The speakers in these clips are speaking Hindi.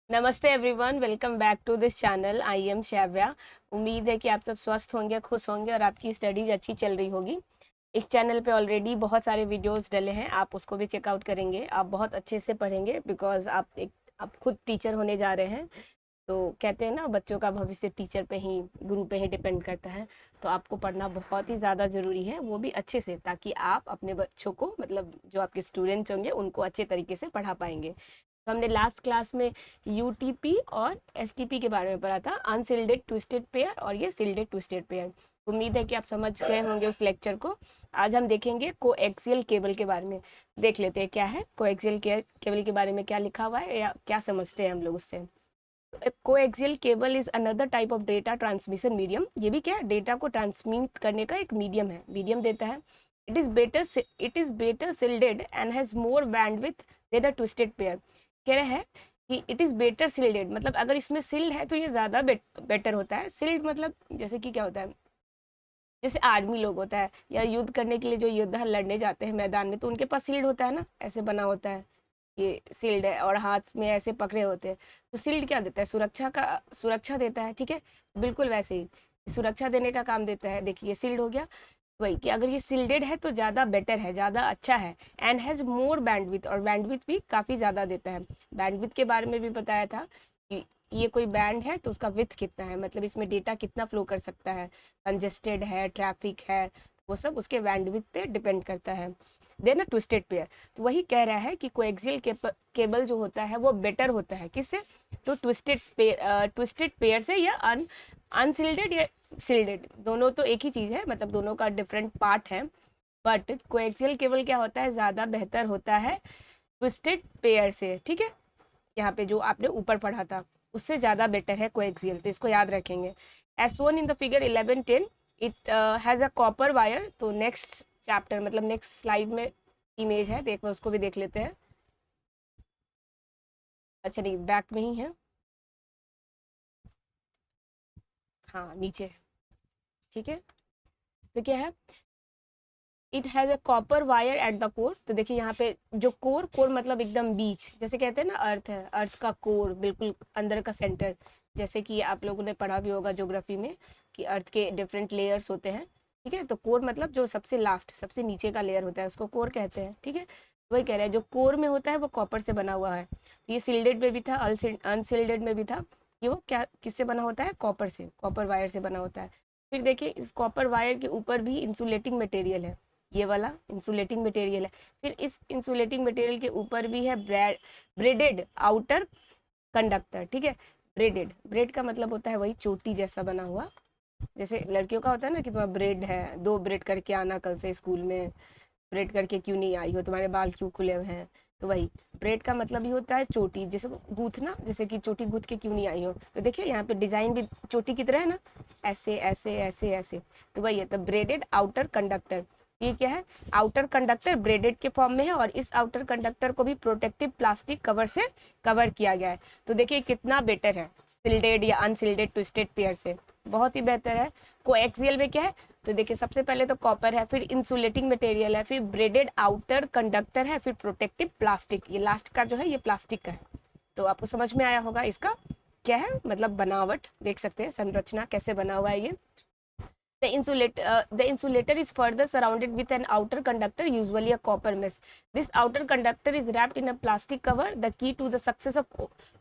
नमस्ते everyone, welcome back to this channel. I am Shravya. उम्मीद है कि आप सब स्वस्थ होंगे, खुश होंगे और आपकी स्टडीज अच्छी चल रही होगी। इस चैनल पे ऑलरेडी बहुत सारे वीडियोस डले हैं, आप उसको भी चेकआउट करेंगे। आप बहुत अच्छे से पढ़ेंगे बिकॉज आप खुद टीचर होने जा रहे हैं। तो कहते हैं ना, बच्चों का भविष्य टीचर पे ही, गुरु पे ही डिपेंड करता है। तो आपको पढ़ना बहुत ही ज़्यादा ज़रूरी है, वो भी अच्छे से, ताकि आप अपने बच्चों को, मतलब जो आपके स्टूडेंट्स होंगे, उनको अच्छे तरीके से पढ़ा पाएंगे। तो हमने लास्ट क्लास में यूटीपी और एसटीपी के बारे में पढ़ा था, अनसिल्डेड ट्विस्टेड पेयर और ये सिल्डेड ट्विस्टेड पेयर। उम्मीद है कि आप समझ गए होंगे उस लेक्चर को। आज हम देखेंगे कोएक्सियल केबल के बारे में। देख लेते हैं क्या है कोएक्सियल केबल के बारे में, क्या लिखा हुआ है या क्या समझते हैं हम लोग उससे। Coaxial cable is another type of data transmission medium. ये भी क्या है, डेटा को ट्रांसमिट करने का एक मीडियम है, मीडियम देता है। It is better shielded and has more bandwidth than a twisted pair. कह रहा है कि इट इज बेटर सिल्डेड, मतलब अगर इसमें सिल्ड है तो ये ज्यादा बेटर होता है। सिल्ड मतलब जैसे कि क्या होता है, जैसे आर्मी लोग होता है या युद्ध करने के लिए जो योद्धा लड़ने जाते हैं मैदान में, तो उनके पास शील्ड होता है ना, ऐसे बना होता है। ये शील्ड है और हाथ में ऐसे पकड़े होते हैं। तो शील्ड क्या देता है, सुरक्षा देता है, ठीक है। बिल्कुल वैसे ही सुरक्षा देने का काम देता है। देखिए ये शील्ड हो गया। वही कि अगर ये शील्डेड है तो ज़्यादा बेटर है, ज़्यादा अच्छा है। एंड हैज़ मोर बैंडविथ, और बैंडविथ भी काफ़ी ज़्यादा देता है। बैंडविथ के बारे में भी बताया था कि ये कोई बैंड है तो उसका विथ कितना है, मतलब इसमें डेटा कितना फ्लो कर सकता है, कंजेस्टेड है, ट्रैफिक है, वो सब उसके बैंडविथ पे डिपेंड करता है। देन अ ट्विस्टेड पेयर, तो वही कह रहा है कि कोएक्सियल केबल जो होता है वो बेटर होता है किससे, तो ट्विस्टेड पेयर से, या अनसिल्डेड या सिल्डेड, दोनों तो एक ही चीज है, मतलब दोनों का डिफरेंट पार्ट है। बट कोएक्सियल केबल क्या होता है, ज्यादा बेहतर होता है ट्विस्टेड पेयर से, ठीक है। यहाँ पे जो आपने ऊपर पढ़ा था उससे ज्यादा बेटर है कोएक्सियल, तो इसको याद रखेंगे। S one in the figure 1110, it has a copper wire. तो नेक्स्ट चैप्टर, मतलब नेक्स्ट स्लाइड में इमेज है, देखो उसको भी देख लेते हैं। अच्छा नहीं, बैक में ही है। हाँ नीचे, ठीक है। तो क्या है, it has a copper wire at the core. तो देखिए यहाँ पे जो कोर, कोर मतलब एकदम बीच, जैसे कहते हैं ना अर्थ है, अर्थ का कोर बिल्कुल अंदर का सेंटर। जैसे कि आप लोगों ने पढ़ा भी होगा ज्योग्राफी में कि अर्थ के डिफरेंट लेयर्स होते हैं, ठीक है। तो कोर मतलब जो सबसे लास्ट, सबसे नीचे का लेयर होता है उसको कोर कहते हैं, ठीक है। वही कह रहे हैं, जो कोर में होता है वो कॉपर से बना हुआ है। तो ये सिल्डेड में भी था, अनसिल्डेड में भी था। ये वो क्या किससे बना होता है, कॉपर से, कॉपर वायर से बना होता है। फिर देखिए इस कॉपर वायर के ऊपर भी इंसुलेटिंग मटेरियल है, ये वाला इंसुलेटिंग मटेरियल है। फिर इस इंसुलेटिंग मटेरियल के ऊपर भी है ब्रेडेड आउटर कंडक्टर, ठीक है। ब्रेडेड, ब्रेड का मतलब होता है वही चोटी जैसा बना हुआ। जैसे लड़कियों का होता है ना कि तुम्हारा ब्रेड है, 2 ब्रेड करके आना कल से स्कूल में, ब्रेड करके क्यों नहीं आई हो, तुम्हारे बाल क्यों खुले हुए हैं। तो वही ब्रेड का मतलब ही होता है चोटी, जैसे गूथना, जैसे कि चोटी गूथ के क्यों नहीं आई हो। तो देखिए यहाँ पे डिजाइन भी चोटी की तरह है ना, ऐसे ऐसे ऐसे ऐसे। तो वही है, तो ब्रेडेड आउटर कंडक्टर। ये क्या है, आउटर कंडक्टर ब्रेडेड के फॉर्म में है, और इस आउटर कंडक्टर को भी प्रोटेक्टिव प्लास्टिक कवर से कवर किया गया है। तो देखिए कितना बेटर है सिल्डेड या अनसिल्डेड ट्विस्टेड पेयर से, बहुत ही बेहतर है। कोएक्सियल में क्या है, तो देखिए सबसे पहले तो कॉपर है, फिर इंसुलेटिंग मटेरियल है, फिर ब्रेडेड आउटर कंडक्टर है, फिर प्रोटेक्टिव प्लास्टिक, ये लास्ट का जो है ये प्लास्टिक का है। तो आपको समझ में आया होगा इसका क्या है, मतलब बनावट देख सकते हैं, संरचना कैसे बना हुआ है ये। The insulator is further surrounded with an outer conductor, usually a copper mesh. This outer conductor is wrapped in a plastic cover. The key to the success of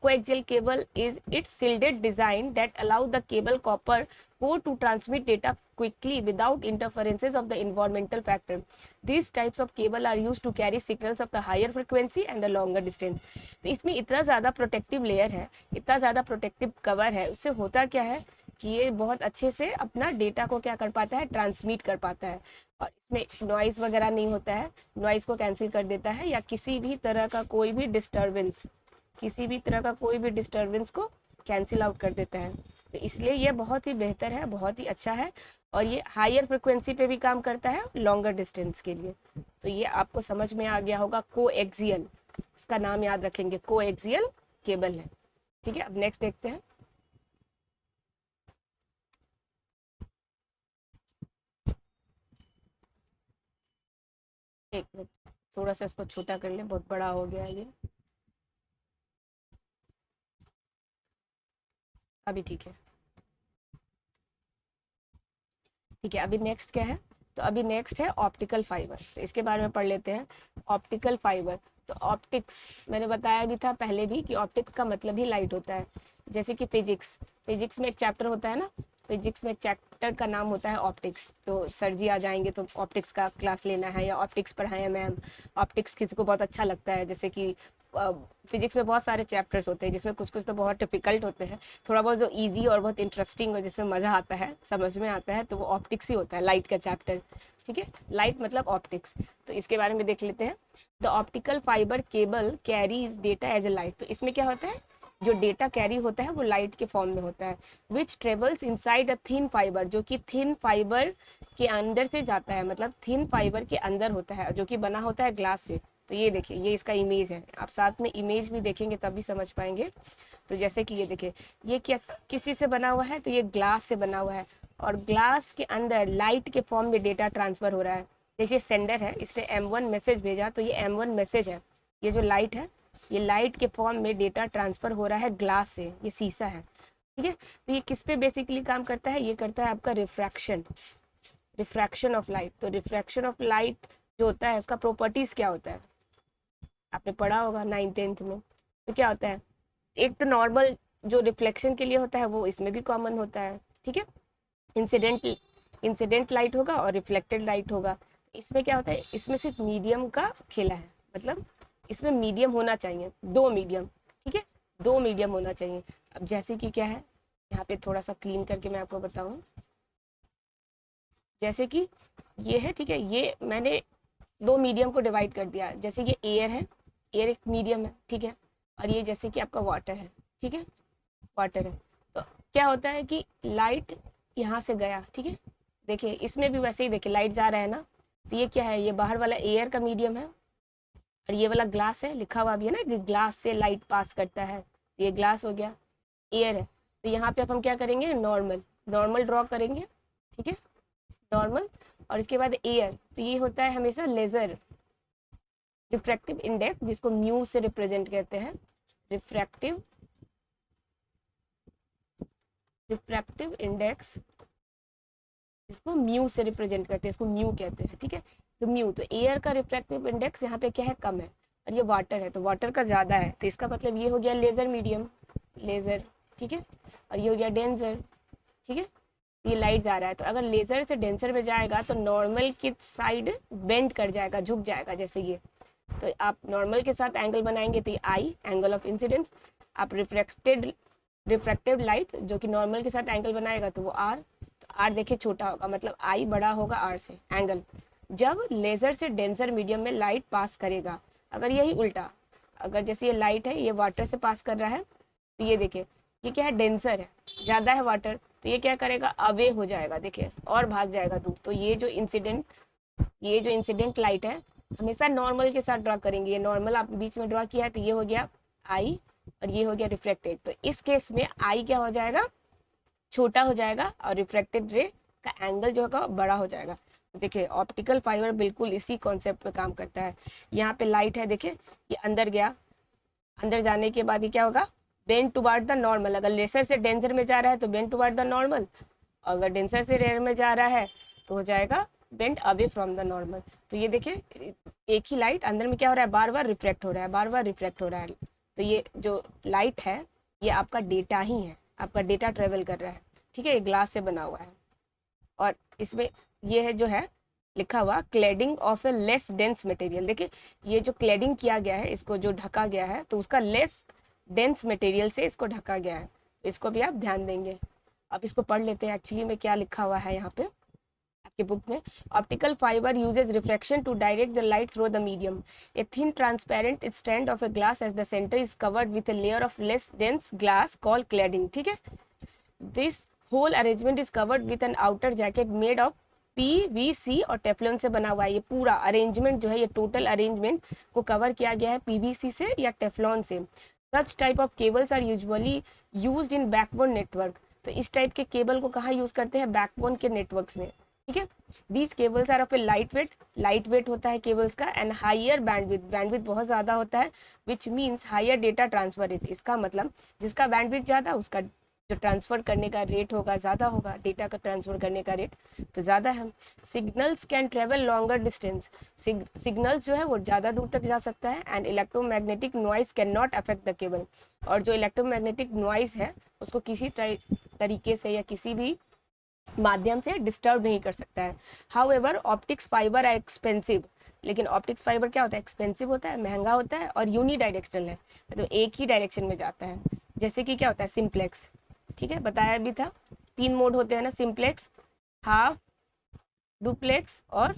coaxial cable is its shielded design that allow the cable copper core to transmit data quickly without interferences of the environmental factor. These types of cable are used to carry signals of the higher frequency and the longer distance. तो इसमें इतना ज़्यादा प्रोटेक्टिव लेयर है, इतना ज़्यादा प्रोटेक्टिव कवर है, उससे होता क्या है कि ये बहुत अच्छे से अपना डेटा को क्या कर पाता है, ट्रांसमिट कर पाता है। और इसमें नॉइज वगैरह नहीं होता है, नॉइज को कैंसिल कर देता है, या किसी भी तरह का कोई भी डिस्टरबेंस, किसी भी तरह का कोई भी डिस्टरबेंस को कैंसिल आउट कर देता है। तो इसलिए ये बहुत ही बेहतर है, बहुत ही अच्छा है। और ये हायर फ्रिक्वेंसी पे भी काम करता है, लॉन्गर डिस्टेंस के लिए। तो ये आपको समझ में आ गया होगा, कोएक्सियल, इसका नाम याद रखेंगे, कोएक्सियल केबल है, ठीक है। अब नेक्स्ट देखते हैं। एक मिनट, थोड़ा सा इसको छोटा कर ले, बहुत बड़ा हो गया है ये। अभी ठीक है। ठीक है, अभी नेक्स्ट क्या है? तो अभी नेक्स्ट है ऑप्टिकल फाइबर, तो इसके बारे में पढ़ लेते हैं। ऑप्टिकल फाइबर, तो ऑप्टिक्स मैंने बताया भी था पहले भी कि ऑप्टिक्स का मतलब ही लाइट होता है। जैसे कि फिजिक्स, फिजिक्स में एक चैप्टर होता है ना, फिजिक्स में एक चैप्टर का नाम होता है ऑप्टिक्स। तो सर जी आ जाएंगे तो ऑप्टिक्स का क्लास लेना है या ऑप्टिक्स पढ़ाएं मैम। ऑप्टिक्स किसी को बहुत अच्छा लगता है, जैसे कि फिजिक्स में बहुत सारे चैप्टर्स होते हैं जिसमें कुछ कुछ तो बहुत डिफिकल्ट होते हैं, थोड़ा बहुत जो इजी और बहुत इंटरेस्टिंग हो जिसमें मज़ा आता है, समझ में आता है, तो वो ऑप्टिक्स ही होता है, लाइट का चैप्टर। ठीक है, लाइट मतलब ऑप्टिक्स। तो इसके बारे में देख लेते हैं। The optical fibre cable carries data as a light, तो इसमें क्या होता है, जो डेटा कैरी होता है वो लाइट के फॉर्म में होता है। Which travels inside a thin fibre, जो कि थिन फाइबर के अंदर से जाता है, मतलब थिन फाइबर के अंदर होता है, जो कि बना होता है ग्लास से। तो ये देखिए, ये इसका इमेज है, आप साथ में इमेज भी देखेंगे तब भी समझ पाएंगे। तो जैसे कि ये देखिए, ये क्या किसी से बना हुआ है, तो ये ग्लास से बना हुआ है, और ग्लास के अंदर लाइट के फॉर्म में डेटा ट्रांसफर हो रहा है। जैसे सेंडर है, इसने M1 मैसेज भेजा, तो ये M1 मैसेज है। ये जो लाइट है, ये लाइट के फॉर्म में डेटा ट्रांसफर हो रहा है ग्लास से, ये शीशा है। ठीक है, तो ये किस पे बेसिकली काम करता है, ये करता है आपका रिफ्रैक्शन, रिफ्रैक्शन ऑफ लाइट। तो रिफ्रैक्शन ऑफ लाइट जो होता है उसका प्रॉपर्टीज क्या होता है, आपने पढ़ा होगा 9th-10th में। तो क्या होता है, एक तो नॉर्मल जो रिफ्लेक्शन के लिए होता है वो इसमें भी कॉमन होता है। ठीक है, इंसिडेंट, इंसिडेंट लाइट होगा और रिफ्लेक्टेड लाइट होगा। इसमें क्या होता है, इसमें सिर्फ मीडियम का खेला है, मतलब इसमें मीडियम होना चाहिए, दो मीडियम। ठीक है, दो मीडियम होना चाहिए। अब जैसे कि क्या है, यहाँ पे थोड़ा सा क्लीन करके मैं आपको बताऊं। जैसे कि ये है, ठीक है, ये मैंने दो मीडियम को डिवाइड कर दिया। जैसे ये एयर है, एयर एक मीडियम है, ठीक है, और ये जैसे कि आपका वाटर है। ठीक है, वाटर है। तो क्या होता है कि लाइट यहाँ से गया, ठीक है, देखिए इसमें भी वैसे ही, देखिए लाइट जा रहा है ना, तो ये क्या है, ये बाहर वाला एयर का मीडियम है, और ये वाला ग्लास है, लिखा हुआ भी है ना कि ग्लास से लाइट पास करता है, तो ये ग्लास हो गया, एयर है। तो यहाँ पे अब हम क्या करेंगे, नॉर्मल, नॉर्मल ड्रॉ करेंगे। ठीक है, नॉर्मल, और इसके बाद एयर, तो ये होता है हमेशा लेजर रिफ्रैक्टिव इंडेक्स, जिसको म्यू से रिप्रेजेंट करते हैं, रिफ्रैक्टिव, रिफ्रैक्टिव इंडेक्स, इसको म्यू से रिप्रेजेंट करते हैं, इसको म्यू कहते हैं। ठीक है, तो म्यू, तो एयर का रिफ्रैक्टिव इंडेक्स यहाँ पे क्या है, कम है, और ये वाटर है तो वाटर का ज़्यादा है, तो इसका मतलब ये हो गया लेजर मीडियम, लेजर। ठीक है, और ये हो गया डेंसर। ठीक है, ये लाइट जा रहा है, तो अगर लेजर से डेंसर में जाएगा तो नॉर्मल की साइड बेंड कर जाएगा, झुक जाएगा, जैसे ये। तो आप नॉर्मल के साथ एंगल बनाएंगे तो ये आई, एंगल ऑफ इंसिडेंस। आप रिफ्रैक्टेड, रिफ्रैक्टिव लाइट जो कि नॉर्मल के साथ एंगल बनाएगा तो वो आर, तो आर देखिए छोटा होगा, मतलब आई बड़ा होगा आर से, एंगल। जब लेजर से डेंसर मीडियम में लाइट पास करेगा, अगर यही उल्टा, अगर जैसे ये लाइट है, ये वाटर से पास कर रहा है, तो ये देखिए, ये क्या है, डेंसर है, ज़्यादा है वाटर, तो ये क्या करेगा, अवे हो जाएगा, देखिए और भाग जाएगा दूर। तो ये जो इंसिडेंट, ये जो इंसिडेंट लाइट है, हमेशा नॉर्मल के साथ ड्रॉ करेंगे। ये नॉर्मल आप बीच में ड्रॉ किया है, तो ये हो गया आई, और ये हो गया रिफ्लेक्टेड। तो इस केस में आई क्या हो जाएगा, छोटा हो जाएगा, और रिफ्लेक्टेड रे का एंगल जो होगा बड़ा हो जाएगा। तो देखिए ऑप्टिकल फाइबर बिल्कुल इसी कॉन्सेप्ट पे काम करता है। यहाँ पे लाइट है, देखिए ये अंदर गया, अंदर जाने के बाद ये क्या होगा, बेंड टुवर्ड द नॉर्मल। अगर लेसर से डेंसर में जा रहा है तो बेंड टुवर्ड द नॉर्मल, अगर डेंसर से रेयर में जा रहा है तो हो जाएगा bend away from the normal. तो ये देखिए, एक ही लाइट अंदर में क्या हो रहा है, बार बार रिफ्लेक्ट हो रहा है, बार बार रिफ्लेक्ट हो रहा है। तो ये जो लाइट है, ये आपका डेटा ही है, आपका डेटा ट्रेवल कर रहा है। ठीक है, ये ग्लास से बना हुआ है, और इसमें ये है जो है लिखा हुआ cladding of A less dense material. देखिए ये जो क्लेडिंग किया गया है, इसको जो ढका गया है, तो उसका लेस डेंस मटेरियल से इसको ढका गया है, इसको भी आप ध्यान देंगे। अब इसको पढ़ लेते हैं एक्चुअली में क्या लिखा हुआ है यहाँ पे आपके बुक में। Optical fibre uses reflection to direct the light through the medium. A thin transparent strand of a glass as the centre is covered with a layer of less dense glass called cladding. ठीक है, this whole arrangement is covered with an outer jacket made of PVC और टेफलॉन से बना हुआ है। ये पूरा अरेंजमेंट जो है, ये टोटल अरेंजमेंट को कवर किया गया है पीवीसी से या टेफलॉन से। Such type of cables are usually used in backbone network. तो इस टाइप के केबल को कहाँ यूज करते हैं, बैकबोन के नेटवर्क्स में। ठीक है, these cables are of a light weight होता है केबल्स का, एंड हायर बैंडविथ, बैंडविथ बहुत ज़्यादा होता है, which means higher data transfer rate. इसका मतलब जिसका बैंडविथ ज़्यादा उसका जो ट्रांसफ़र करने का रेट होगा ज़्यादा होगा, डेटा का ट्रांसफ़र करने का रेट तो ज़्यादा है। Signals can travel longer distance, signals जो है वो ज़्यादा दूर तक जा सकता है। And electromagnetic noise can not affect the cable, और जो इलेक्ट्रोमैग्नेटिक नॉइस है उसको किसी तरीके से या किसी भी माध्यम से डिस्टर्ब नहीं कर सकता है। However optics fibre are expensive, लेकिन ऑप्टिक्स फाइबर क्या होता है, एक्सपेंसिव होता है, महंगा होता है, और यूनी डायरेक्शनल है, मतलब एक ही डायरेक्शन में जाता है। जैसे कि क्या होता है सिंप्लेक्स, ठीक है बताया भी था, 3 मोड होते हैं ना, सिंप्लेक्स, हाफ डुप्लेक्स और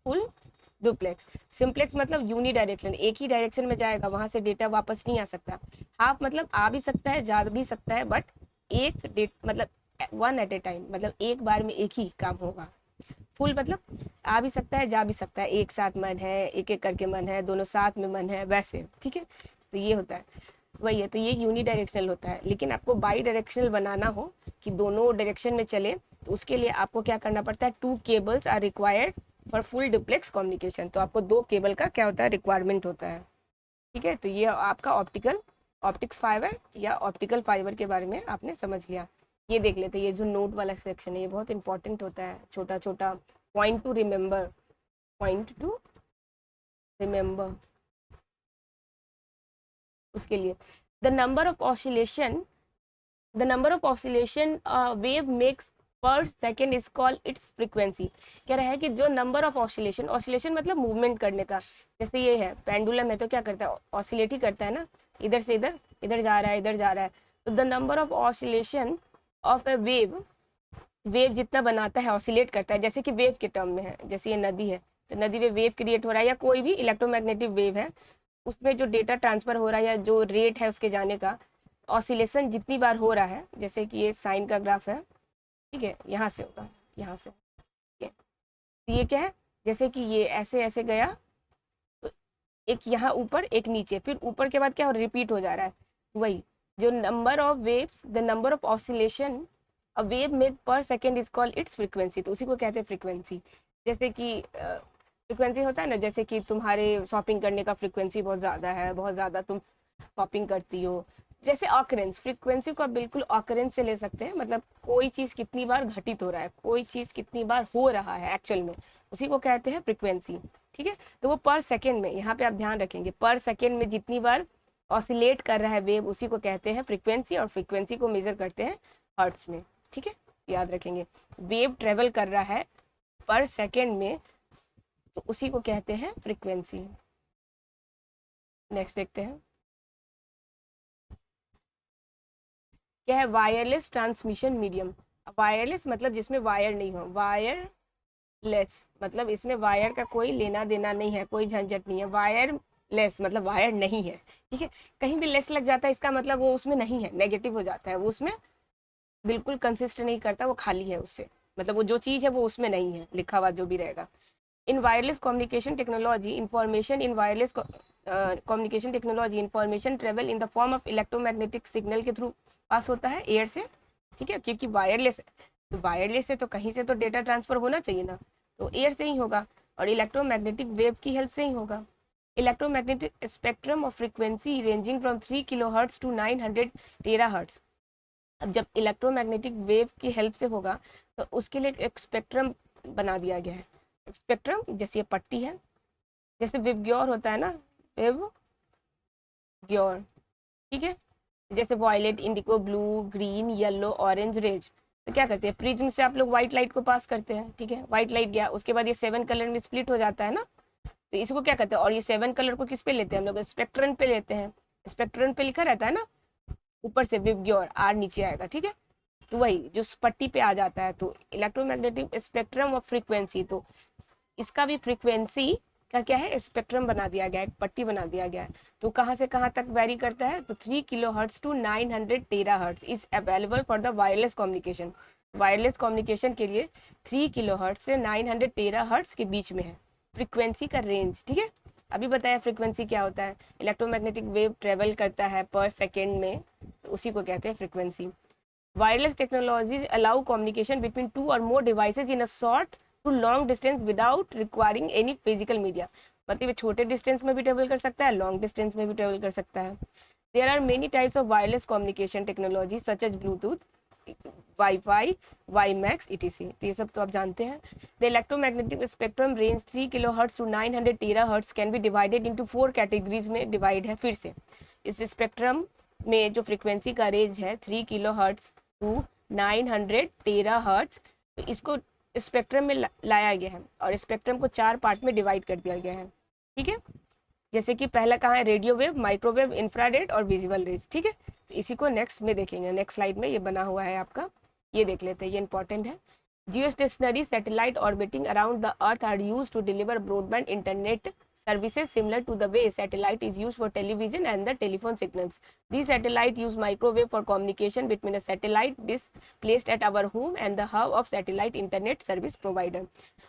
फुल डुप्लेक्स। सिंप्लेक्स मतलब यूनी डायरेक्शन, एक ही डायरेक्शन में जाएगा, वहां से डेटा वापस नहीं आ सकता। हाफ मतलब आ भी सकता है जा भी सकता है, बट एक डेट मतलब वन एट ए टाइम, मतलब एक बार में एक ही काम होगा। फुल मतलब आ भी सकता है जा भी सकता है, एक साथ मन है, एक एक करके मन है, दोनों साथ में मन है, वैसे ठीक है। तो ये होता है, वही है, तो ये यूनी डायरेक्शनल होता है। लेकिन आपको बाई डायरेक्शनल बनाना हो कि दोनों डायरेक्शन में चले, तो उसके लिए आपको क्या करना पड़ता है, 2 cables are required for full duplex communication. तो आपको 2 केबल का क्या होता है, रिक्वायरमेंट होता है, ठीक है। तो ये आपका ऑप्टिक्स फाइबर या ऑप्टिकल फाइबर के बारे में आपने समझ लिया। ये देख लेते हैं, ये जो नोट वाला सेक्शन है ये बहुत इंपॉर्टेंट होता है, छोटा छोटा point to remember, point to remember उसके लिए। The number of oscillation the number of oscillation wave makes per second is called its frequency. कह रहा है कि जो नंबर ऑफ ऑसिलेशन, ऑसिलेशन मतलब मूवमेंट करने का, जैसे ये है पेंडुलम है तो क्या करता है, ऑसिलेट ही करता है ना, इधर से इधर, इधर जा रहा है इधर जा रहा है। तो the number of oscillation of A wave, wave जितना बनाता है ऑसिलेट करता है, जैसे कि वेव के टर्म में है, जैसे ये नदी है तो नदी में वेव क्रिएट हो रहा है, या कोई भी इलेक्ट्रोमैग्नेटिक वेव है उसमें जो डेटा ट्रांसफर हो रहा है या जो रेट है उसके जाने का, ऑसिलेशन जितनी बार हो रहा है, जैसे कि ये साइन का ग्राफ है, ठीक है, यहाँ से होगा, यहाँ से, ठीक है। तो ये क्या है, जैसे कि ये ऐसे ऐसे गया, तो एक यहाँ ऊपर एक नीचे, फिर ऊपर के बाद क्या रिपीट हो जा रहा है, वही जो number of waves, the number of oscillation a wave make per second is called its frequency. तो उसी को कहते हैं फ्रीक्वेंसी। जैसे कि फ्रीक्वेंसी होता है ना, जैसे कि तुम्हारे शॉपिंग करने का फ्रीक्वेंसी बहुत ज़्यादा है, बहुत ज़्यादा तुम शॉपिंग करती हो, जैसे ऑकरेंस, फ्रीक्वेंसी को आप बिल्कुल ऑकरेंस से ले सकते हैं, मतलब कोई चीज़ कितनी बार घटित हो रहा है, कोई चीज़ कितनी बार हो रहा है एक्चुअल में, उसी को कहते हैं फ्रीक्वेंसी, ठीक है। तो वो पर सेकेंड में, यहाँ पे आप ध्यान रखेंगे, पर सेकेंड में जितनी बार ऑसिलेट कर रहा है वेव उसी को कहते हैं फ्रीक्वेंसी, और फ्रीक्वेंसी को मेजर करते हैं हर्ट्स में, ठीक है, याद रखेंगे। वेव ट्रेवल कर रहा है पर सेकेंड में तो उसी को कहते हैं फ्रीक्वेंसी। नेक्स्ट देखते हैं क्या है, वायरलेस ट्रांसमिशन मीडियम। वायरलेस मतलब जिसमें वायर नहीं हो, वायरलेस मतलब इसमें वायर का कोई लेना देना नहीं है, कोई झंझट नहीं है। वायरलेस मतलब वायर नहीं है, ठीक है। कहीं भी लेस लग जाता है इसका मतलब वो उसमें नहीं है, नेगेटिव हो जाता है, वो उसमें बिल्कुल कंसिस्ट नहीं करता, वो खाली है उससे, मतलब वो जो चीज़ है वो उसमें नहीं है, लिखा हुआ जो भी रहेगा। इन wireless communication technology information, in wireless communication technology information travel in the form of electromagnetic signal के थ्रू पास होता है एयर से, ठीक है, क्योंकि वायरलेस है, तो वायरलेस से तो कहीं से तो डेटा ट्रांसफर होना चाहिए ना, तो एयर से ही होगा, और इलेक्ट्रोमैग्नेटिक वेव की हेल्प से ही होगा। Electromagnetic spectrum of frequency ranging from 3 kHz to 900 THz। अब जब इलेक्ट्रोमैग्नेटिक वेव की हेल्प से होगा तो उसके लिए एक स्पेक्ट्रम बना दिया गया है। स्पेक्ट्रम जैसे ये पट्टी है, जैसे विबग्योर होता है ना, विबग्योर, ठीक है, जैसे violet, indigo, blue, green, yellow, orange, red. तो क्या करते हैं, प्रिज्म से आप लोग व्हाइट लाइट को पास करते हैं, ठीक है, व्हाइट लाइट गया, उसके बाद ये 7 कलर में स्प्लिट हो जाता है ना, तो इसको क्या कहते हैं, और ये 7 कलर को किस पे लेते हैं हम लोग, स्पेक्ट्रम पे लेते हैं। स्पेक्ट्रम पे लिखा रहता है ना, ऊपर से विबग्योर, आर नीचे आएगा, ठीक है। तो वही जो पट्टी पे आ जाता है, तो इलेक्ट्रोमैग्नेटिक स्पेक्ट्रम ऑफ फ्रीक्वेंसी, तो इसका भी फ्रीक्वेंसी का क्या है, स्पेक्ट्रम बना दिया गया है, एक पट्टी बना दिया गया है। तो कहाँ से कहाँ तक वेरी करता है, तो 3 kHz to 900 THz is available for the wireless communication. Wireless communication के लिए 3 kHz से 900 THz के बीच में है फ्रीक्वेंसी का रेंज, ठीक है। अभी बताया फ्रीक्वेंसी क्या होता है, इलेक्ट्रोमैग्नेटिक वेव ट्रेवल करता है पर सेकेंड में, तो उसी को कहते हैं frequency. Wireless technologies allow communication between two or more devices in a short to long distance without requiring any physical media। मतलब ये छोटे डिस्टेंस में भी ट्रेवल कर सकता है, लॉन्ग डिस्टेंस में भी ट्रेवल कर सकता है। There are many types of wireless communication technology such as Bluetooth, Wi-Fi, WiMAX, etc. तो ये सब तो आप जानते हैं. The electromagnetic spectrum range 3 kHz to 900 THz can be divided into 4 categories में divide है. फिर से इस स्पेक्ट्रम में जो फ्रीक्वेंसी का रेंज है 3 kHz to 900 THz, तो इसको स्पेक्ट्रम में लाया गया है और स्पेक्ट्रम को 4 पार्ट में डिवाइड कर दिया गया है. ठीक है, जैसे कि पहला कहाँ है, रेडियो वेव, माइक्रोवेव, इंफ्रारेड और विजुअल रेज. ठीक है, तो इसी को नेक्स्ट में देखेंगे. नेक्स्ट स्लाइड में ये बना हुआ है आपका, ये देख लेते हैं, ये इंपॉर्टेंट है. Geostationary satellite orbiting around the earth are use to deliver broadband internet services similar to the way satellite is used for television and the telephone signals. These satellite use microwave for communication between a satellite dish placed at our home and the hub of satellite internet service provider.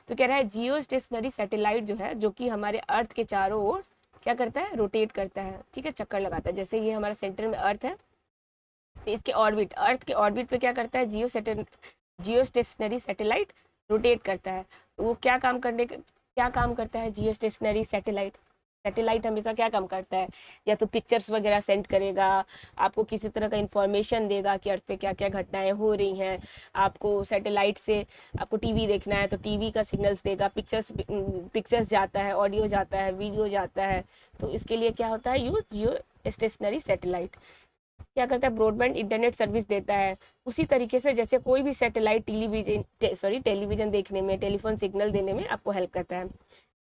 तो कह रहा है जियो स्टेशनरी सैटेलाइट जो है, जो कि हमारे अर्थ के चारों ओर क्या करता है, रोटेट करता है. ठीक है, चक्कर लगाता है. जैसे ये हमारा सेंटर में अर्थ है, तो इसके ऑर्बिट, अर्थ के ऑर्बिट पे क्या करता है, जियो स्टेशनरी सैटेलाइट रोटेट करता है. वो क्या काम करता है जियो स्टेशनरी सैटेलाइट हमेशा क्या काम करता है, या तो पिक्चर्स वगैरह सेंड करेगा, आपको किसी तरह का इंफॉर्मेशन देगा कि अर्थ पे क्या क्या घटनाएं हो रही हैं. आपको सैटेलाइट से आपको टीवी देखना है तो टीवी का सिग्नल्स देगा, पिक्चर्स जाता है, ऑडियो जाता है, वीडियो जाता है. तो इसके लिए क्या होता है, यूज जियो स्टेशनरी सैटेलाइट. क्या करता है, ब्रॉडबैंड इंटरनेट सर्विस देता है. उसी तरीके से जैसे कोई भी सैटेलाइट टेलीविजन देखने में, टेलीफोन सिग्नल देने में आपको हेल्प करता है.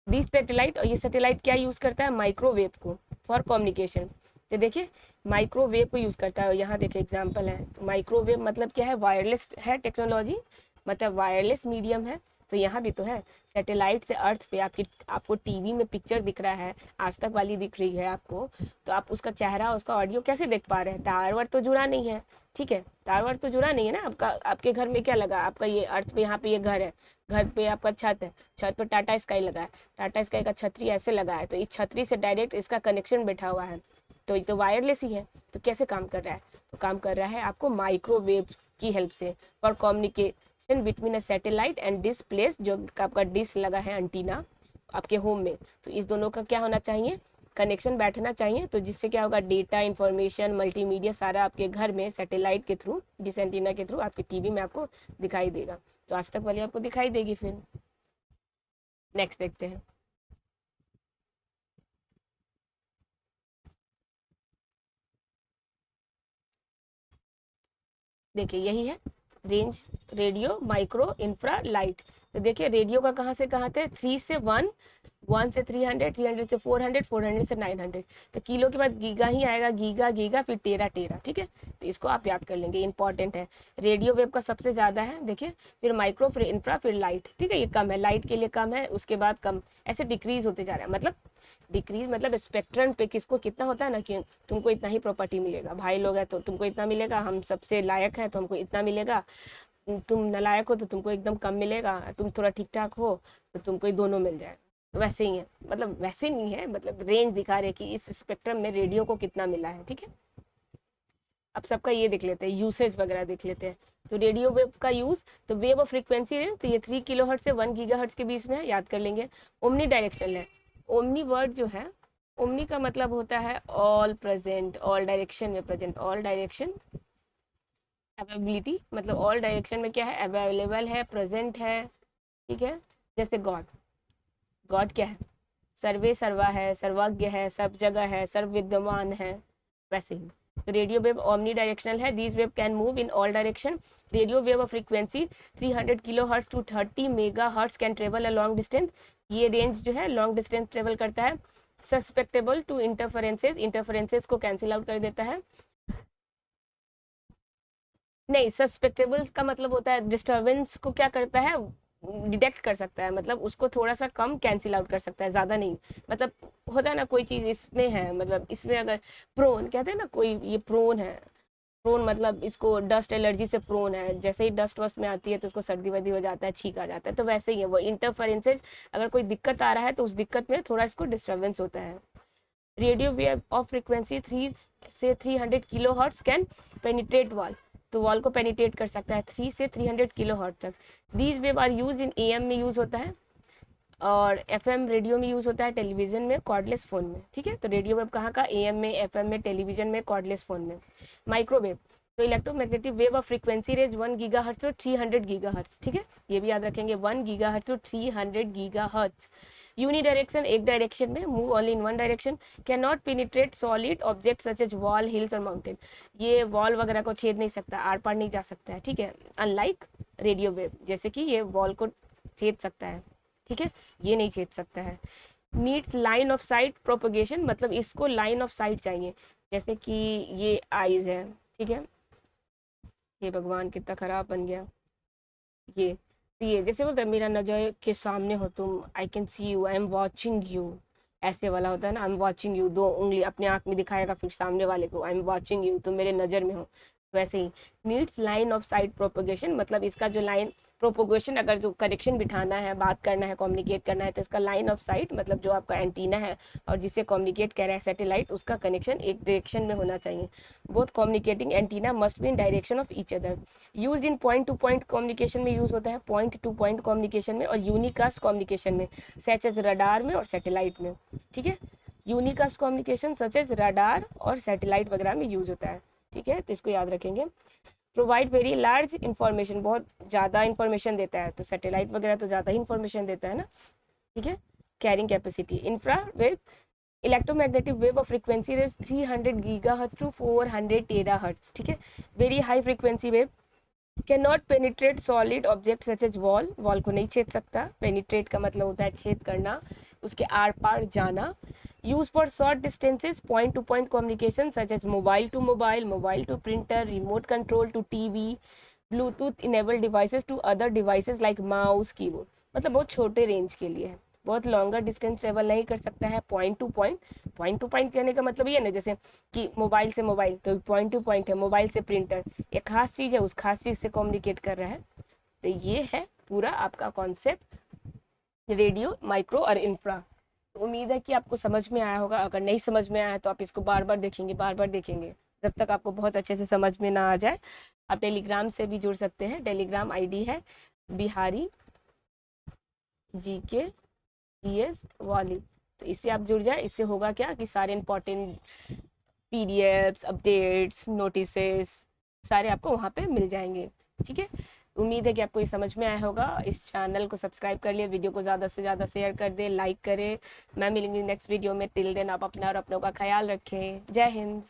दिस सैटेलाइट, और ये सैटेलाइट क्या यूज करता है, माइक्रोवेव को फॉर कम्युनिकेशन. तो देखिए माइक्रोवेव को यूज करता है. यहाँ देखिए एग्जाम्पल है. तो माइक्रोवेव मतलब क्या है, वायरलेस है टेक्नोलॉजी, मतलब वायरलेस मीडियम है. तो यहाँ भी तो है, सैटेलाइट से अर्थ पे आपको टीवी में पिक्चर दिख रहा है, आज तक वाली दिख रही है आपको, तो आप उसका चेहरा, उसका ऑडियो कैसे देख पा रहे हैं, तारवर तो जुड़ा नहीं है. ठीक है, तारवर तो जुड़ा नहीं है ना आपका. आपके घर में क्या लगा, आपका ये अर्थ पे, यहाँ पे ये घर है, घर पे आपका छत है, छत पे टाटा स्काई लगा है, टाटा स्काई का छतरी ऐसे लगा है, तो इस छतरी से डायरेक्ट इसका कनेक्शन बैठा हुआ है, तो ये तो वायरलेस ही है. तो कैसे काम कर रहा है, तो काम कर रहा है आपको माइक्रोवेव की हेल्प से for communication between a satellite and dish place, जो आपका डिश लगा है एंटीना आपके होम में, तो इस दोनों का क्या होना चाहिए, कनेक्शन बैठना चाहिए. तो जिससे क्या होगा, डेटा, इंफॉर्मेशन, मल्टीमीडिया सारा आपके घर में सैटेलाइट के थ्रू, डिश एंटीना के थ्रू आपके टीवी में आपको दिखाई देगा. तो आज तक वाली आपको दिखाई देगी. फिर नेक्स्ट देखते हैं. देखिए यही है range, radio, micro, infra, light. तो देखिए रेडियो का कहाँ से कहाँ थे, 3 से 1, 1 से 300, 300 से 400, 400 से 900. तो किलो के बाद गीगा ही आएगा, गीगा फिर टेरा टेरा. ठीक है, तो इसको आप याद कर लेंगे, इंपॉर्टेंट है. रेडियो वेव का सबसे ज़्यादा है देखिए, फिर माइक्रो, फिर इंफ्रा, फिर लाइट. ठीक है, ये कम है, लाइट के लिए कम है, उसके बाद कम, ऐसे डिक्रीज होते जा रहा है. मतलब डिक्रीज मतलब स्पेक्ट्रम पे किसको कितना होता है ना, कि तुमको इतना ही प्रॉपर्टी मिलेगा, भाई लोग है तो तुमको इतना मिलेगा, हम सबसे लायक है तो हमको इतना मिलेगा, तुम नालायक हो तो तुमको एकदम कम मिलेगा, तुम थोड़ा ठीक ठाक हो तो तुमको ही दोनों मिल जाएगा. तो वैसे ही है, मतलब वैसे नहीं है, मतलब रेंज दिखा रहे कि इस स्पेक्ट्रम में रेडियो को कितना मिला है. ठीक है, अब सबका ये देख लेते हैं, यूसेज वगैरह देख लेते हैं. तो रेडियो वेव का यूज, तो वेव ऑफ फ्रीक्वेंसी है, तो ये 3 किलोहर्ट्ज से 1 गीगाहर्ट्ज के बीच में है, याद कर लेंगे. ओमनी डायरेक्शनल है. ओमनी वर्ड जो है, ओमनी का मतलब होता है ऑल प्रेजेंट, ऑल डायरेक्शन में प्रेजेंट, ऑल डायरेक्शन. अवेलेबिलिटी मतलब ऑल डायरेक्शन में क्या है, अवेलेबल है, प्रेजेंट है. ठीक है, जैसे गॉड, गॉड क्या है, सर्वे सर्वा है, सर्वज्ञ है, सब जगह है, सर्व विद्यमान है, वैसे ही. तो रेडियो वेव ओमनी डायरेक्शनल है. These wave can move in all direction. Radio wave of frequency 300 kilohertz to 30 megahertz can travel a long distance. ये रेंज जो है लॉन्ग डिस्टेंस ट्रेवल करता है. सस्पेक्टेबल टू इंटरफेरेंसेस, इंटरफेरेंसेस को कैंसिल आउट कर देता है. नहीं, सस्पेक्टेबल का मतलब होता है डिस्टरबेंस को क्या करता है, डिटेक्ट कर सकता है, मतलब उसको थोड़ा सा कम कैंसिल आउट कर सकता है, ज़्यादा नहीं. मतलब होता है ना कोई चीज़ इसमें है, मतलब इसमें अगर प्रोन कहते हैं ना, कोई ये प्रोन है, प्रोन मतलब इसको डस्ट एलर्जी से प्रोन है, जैसे ही डस्ट वस्ट में आती है तो उसको सर्दी वर्दी हो जाता है, छींक आ जाता है, तो वैसे ही है वो इंटरफेरेंसेज. अगर कोई दिक्कत आ रहा है तो उस दिक्कत में थोड़ा इसको डिस्टर्बेंस होता है. रेडियो वेव ऑफ फ्रीक्वेंसी 3 से 300 kilo hertz can penetrate wall, तो वॉल को पेनिट्रेट कर सकता है 3 से 300 किलो हर्ट्ज तक. These wave are use in AM में यूज होता है. और एफएम रेडियो में यूज़ होता है, टेलीविज़न में, कॉर्डलेस फ़ोन में। ठीक है, तो रेडियो वेव कहाँ का, एएम में, एफएम में, टेलीविज़न में, कॉर्डलेस फ़ोन में। माइक्रोवेव, तो electromagnetic wave of frequency range 1 gigahertz to 300 gigahertz. ठीक है, ये भी याद रखेंगे, 1 गीगाहर्ट्ज़ टू 300 गीगाहर्ट्ज़। यूनिडायरेक्शन, एक डायरेक्शन में, move only in one direction, can not penetrate solid object such as wall, hills और माउंटेन। ये वॉल वगैरह को छेद नहीं सकता, आर पार नहीं जा सकता है। ठीक है, अनलाइक रेडियो वेव, जैसे कि ये वॉल को छेद सकता है। ठीक है, ये नहीं छेद सकता है। Needs line of site propagation, मतलब इसको लाइन ऑफ साइट चाहिए, जैसे कि ये आईज है। ठीक है, ये भगवान कितना खराब बन गया। ये जैसे बोलते हैं मेरा नजर के सामने हो तुम, I can see you, I am watching you, ऐसे वाला होता है ना, आई एम वॉचिंग यू, दो उंगली अपने आंख में दिखाएगा फिर सामने वाले को, आई एम वॉचिंग यू, तुम मेरे नजर में हो। वैसे he needs line of site propagation, मतलब इसका जो लाइन प्रोपोगेशन, अगर जो कनेक्शन बिठाना है, बात करना है, कम्युनिकेट करना है, तो इसका लाइन ऑफ साइट मतलब जो आपका एंटीना है और जिससे कम्युनिकेट कर रहा है सैटेलाइट, उसका कनेक्शन एक डायरेक्शन में होना चाहिए। Both communicating antenna must be in direction of each other. Use in point to point communication में यूज होता है, पॉइंट टू पॉइंट कम्युनिकेशन में और यूनिकास्ट कम्युनिकेशन में, सच एज रडार में और सैटेलाइट में। ठीक है, unicast communication such as radar और सैटेलाइट वगैरह में यूज होता है। ठीक है, तो इसको याद रखेंगे। प्रोवाइड वेरी लार्ज इंफॉर्मेशन, बहुत ज़्यादा इंफॉर्मेशन देता है, तो सैटेलाइट वगैरह तो ज़्यादा ही इंफॉर्मेशन देता है ना। ठीक है, carrying capacity, infrared electromagnetic wave of frequency range 300 gigahertz to 400 terahertz. ठीक है, very high frequency wave, can not penetrate solid object such as wall, wall को नहीं छेद सकता, पेनिट्रेट का मतलब होता है छेद करना, उसके आर पार जाना। Use for short distances, point to point communication such as mobile to mobile, mobile to printer, remote control to TV, Bluetooth enabled devices to other devices like mouse, keyboard, मतलब बहुत छोटे रेंज के लिए है, बहुत लॉन्गर डिस्टेंस ट्रेवल नहीं कर सकता है। Point to point, point to point कहने का मतलब ये ना, जैसे कि मोबाइल से मोबाइल, तो पॉइंट टू पॉइंट है, मोबाइल से प्रिंटर, एक खास चीज़ है, उस खास चीज़ से कम्युनिकेट कर रहा है। तो ये है पूरा आपका कॉन्सेप्ट रेडियो, माइक्रो और इंफ्रा। तो उम्मीद है कि आपको समझ में आया होगा, अगर नहीं समझ में आया है तो आप इसको बार बार देखेंगे, बार बार देखेंगे, जब तक आपको बहुत अच्छे से समझ में ना आ जाए। आप टेलीग्राम से भी जुड़ सकते हैं, टेलीग्राम आईडी है बिहारी जीके जीएस वाली, तो इससे आप जुड़ जाए। इससे होगा क्या कि सारे इंपॉर्टेंट पीडीएफ्स, अपडेट्स, नोटिसेस सारे आपको वहाँ पे मिल जाएंगे। ठीक है, उम्मीद है कि आपको ये समझ में आया होगा। इस चैनल को सब्सक्राइब कर लिए, वीडियो को ज़्यादा से ज़्यादा शेयर कर दे, लाइक करें। मैं मिलूंगी नेक्स्ट वीडियो में, टिल देन आप अपना और अपनों का ख्याल रखें। जय हिंद।